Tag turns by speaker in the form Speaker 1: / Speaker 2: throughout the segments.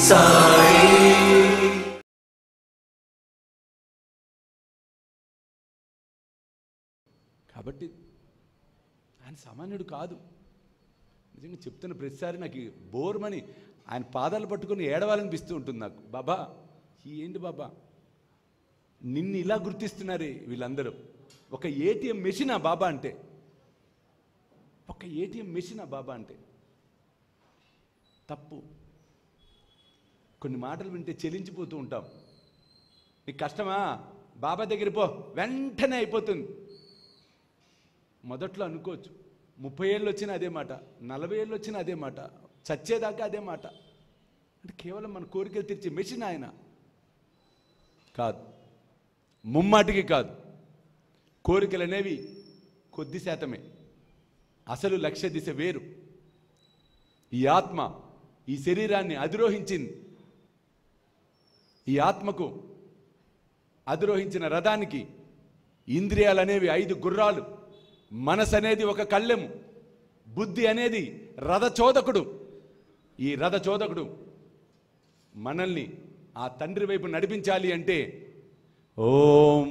Speaker 1: సాయి.
Speaker 2: కాబట్టి ఆయన సామాన్యుడు కాదు. నిజంగా చెప్తున్న ప్రతిసారి నాకు బోర్మని ఆయన పాదాలు పట్టుకొని ఏడవాలనిపిస్తూ ఉంటుంది నాకు. బాబా ఏంటి బాబా నిన్ను ఇలా గుర్తిస్తున్నారే వీళ్ళందరూ. ఒక ఏటీఎం మెషినా బాబా అంటే, ఒక ఏటీఎం మెషినా బాబా అంటే తప్పు. కొన్ని మాటలు వింటే చెలించిపోతూ ఉంటాం. నీకు కష్టమా, బాబా దగ్గర పో, వెంటనే అయిపోతుంది. మొదట్లో అనుకోవచ్చు, 30 ఏళ్ళు వచ్చినా అదే మాట, 40 ఏళ్ళు వచ్చినా అదే మాట, చచ్చేదాకా అదే మాట. అంటే కేవలం మన కోరికలు తీర్చే మెషిన్ ఆయన కాదు, ముమ్మాటికి కాదు. కోరికలు అనేవి కొద్ది శాతమే, అసలు లక్ష్య దిశ వేరు. ఈ ఆత్మ ఈ శరీరాన్ని అధిరోహించింది. ఈ ఆత్మకు అధిరోహించిన రథానికి ఇంద్రియాలు అనేవి 5 గుర్రాలు, మనసు అనేది ఒక కళ్ళెము, బుద్ధి అనేది రథచోదకుడు. ఈ రథచోదకుడు మనల్ని ఆ తండ్రి వైపు నడిపించాలి అంటే ఓం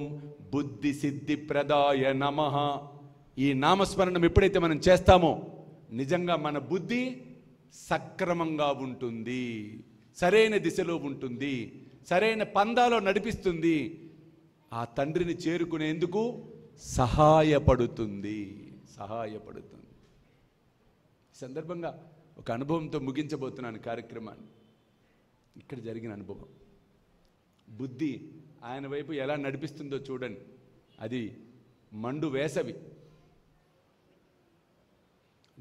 Speaker 2: బుద్ధి సిద్ధి ప్రదాయ నమః ఈ నామస్మరణం ఎప్పుడైతే మనం చేస్తామో నిజంగా మన బుద్ధి సక్రమంగా ఉంటుంది, సరైన దిశలో ఉంటుంది, సరైన పందాలో నడిపిస్తుంది, ఆ తండ్రిని చేరుకునేందుకు సహాయపడుతుంది. ఈ సందర్భంగా ఒక అనుభవంతో ముగించబోతున్నాను కార్యక్రమాన్ని. ఇక్కడ జరిగిన అనుభవం బుద్ధి ఆయన వైపు ఎలా నడిపిస్తుందో చూడండి. అది మండు వేసవి.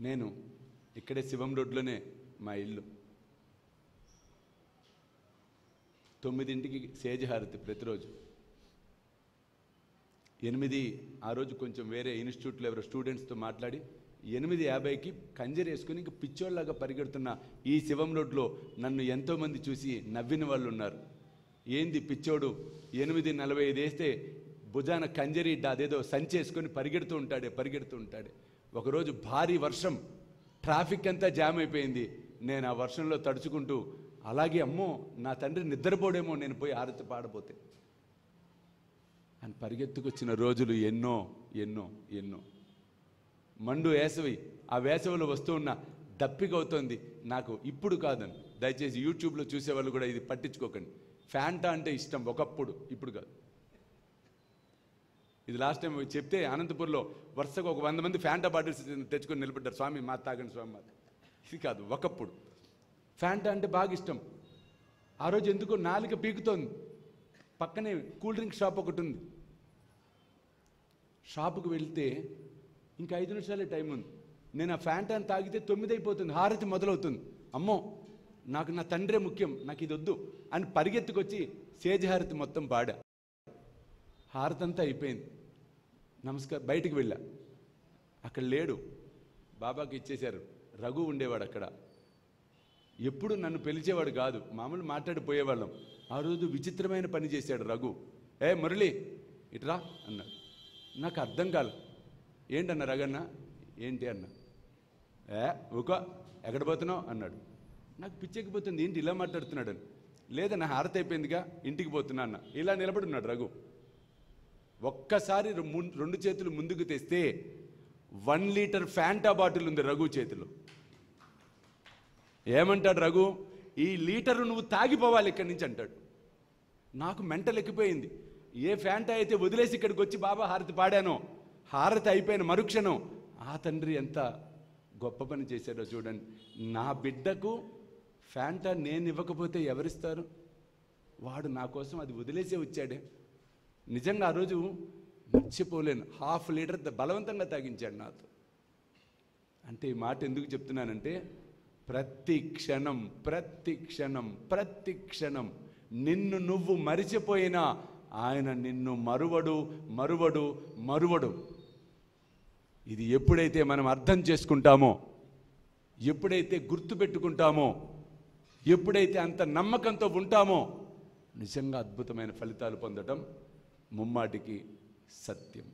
Speaker 2: నేను ఇక్కడే శివం రోడ్లోనే మా ఇల్లు. 9ంటికి సేజహారతి ప్రతిరోజు. 8 ఆ రోజు కొంచెం వేరే ఇన్స్టిట్యూట్లో ఎవరో స్టూడెంట్స్తో మాట్లాడి 8:50కి కంజరి వేసుకుని ఇంక పిచ్చోళ్ళలాగా పరిగెడుతున్న ఈ శివం రోడ్లో నన్ను ఎంతోమంది చూసి నవ్విన వాళ్ళు ఉన్నారు. ఏంది పిచ్చోడు 8:45 వేస్తే భుజాన కంజరి అదేదో సంచేసుకొని పరిగెడుతూ ఉంటాడే. ఒకరోజు భారీ వర్షం, ట్రాఫిక్ అంతా జామ్ అయిపోయింది. నేను ఆ వర్షంలో తడుచుకుంటూ అలాగే అమ్మో నా తండ్రి నిద్రపోడేమో నేను పోయి హారతి పాడపోతే అని పరిగెత్తుకొచ్చిన రోజులు ఎన్నో ఎన్నో ఎన్నో. మండు వేసవి, ఆ వేసవిలో వస్తూ ఉన్న దప్పికవుతోంది నాకు. ఇప్పుడు కాదని దయచేసి యూట్యూబ్లో చూసేవాళ్ళు కూడా ఇది పట్టించుకోకండి. ఫ్యాంటా అంటే ఇష్టం ఒకప్పుడు, ఇప్పుడు కాదు. ఇది లాస్ట్ టైం చెప్తే అనంతపూర్లో వరుసగా ఒక 100 మంది ఫ్యాంటా బాటిల్స్ తెచ్చుకొని నిలబడ్డారు. స్వామి మా తాగండి స్వామి మా. ఇది కాదు, ఒకప్పుడు ఫ్యాంటా అంటే బాగా ఇష్టం. ఆ రోజు ఎందుకో నాలుక పీకుతోంది. పక్కనే కూల్ డ్రింక్ షాప్ ఒకటి ఉంది. షాపుకు వెళ్తే ఇంకా 5 నిమిషాలే టైం ఉంది. నేను ఆ ఫ్యాంటాను తాగితే 9 అయిపోతుంది, హారతి మొదలవుతుంది. అమ్మో నాకు నా తండ్రే ముఖ్యం, నాకు ఇది వద్దు అని పరిగెత్తుకొచ్చి సేజహారతి మొత్తం పాడా. హారతి అంతా అయిపోయింది. నమస్కారం బయటికి వెళ్ళా, అక్కడ లేడు. బాబాకి ఇచ్చేశారు. రఘు ఉండేవాడు అక్కడ. ఎప్పుడు నన్ను పిలిచేవాడు కాదు, మామూలు మాట్లాడిపోయేవాళ్ళం. ఆ రోజు విచిత్రమైన పని చేశాడు రఘు. ఏ మురళి ఇట్రా అన్నాడు. నాకు అర్థం కాదు. ఏంటన్న రఘన్న? ఏంటి అన్న. ఊకో ఎక్కడ పోతున్నావు అన్నాడు. నాకు పిచ్చెక్కిపోతుంది, ఏంటి ఇలా మాట్లాడుతున్నాడు అని. లేదన్న హారతి అయిపోయిందిగా ఇంటికి పోతున్నా అన్న. ఇలా నిలబడున్నాడు రఘు. ఒక్కసారి 2 చేతులు ముందుకు తెస్తే 1 లీటర్ ఫ్యాంటా బాటిల్ ఉంది రఘు చేతిలో. ఏమంటాడు రఘు? ఈ లీటరు నువ్వు తాగిపోవాలి ఇక్కడి నుంచి అంటాడు. నాకు మెంటల్ ఎక్కిపోయింది. ఏ ఫ్యాంటా అయితే వదిలేసి ఇక్కడికి వచ్చి బాబా హారతి పాడానో, హారతి అయిపోయిన మరుక్షణం ఆ తండ్రి ఎంత గొప్ప పని చేశాడో చూడండి. నా బిడ్డకు ఫ్యాంటా నేను ఇవ్వకపోతే ఎవరిస్తారు? వాడు నా కోసం అది వదిలేసే వచ్చాడే. నిజంగా ఆ రోజు మర్చిపోలేను. 1/2 లీటర్ బలవంతంగా తాగించాడు నాతో. అంటే ఈ మాట ఎందుకు చెప్తున్నానంటే ప్రతి క్షణం ప్రతి క్షణం ప్రతి క్షణం నిన్ను నువ్వు మరిచిపోయినా ఆయన నిన్ను మరువడు మరువడు మరువడు. ఇది ఎప్పుడైతే మనం అర్థం చేసుకుంటామో, ఎప్పుడైతే గుర్తుపెట్టుకుంటామో, ఎప్పుడైతే అంత నమ్మకంతో ఉంటామో నిజంగా అద్భుతమైన ఫలితాలు పొందడం ముమ్మాటికి సత్యం.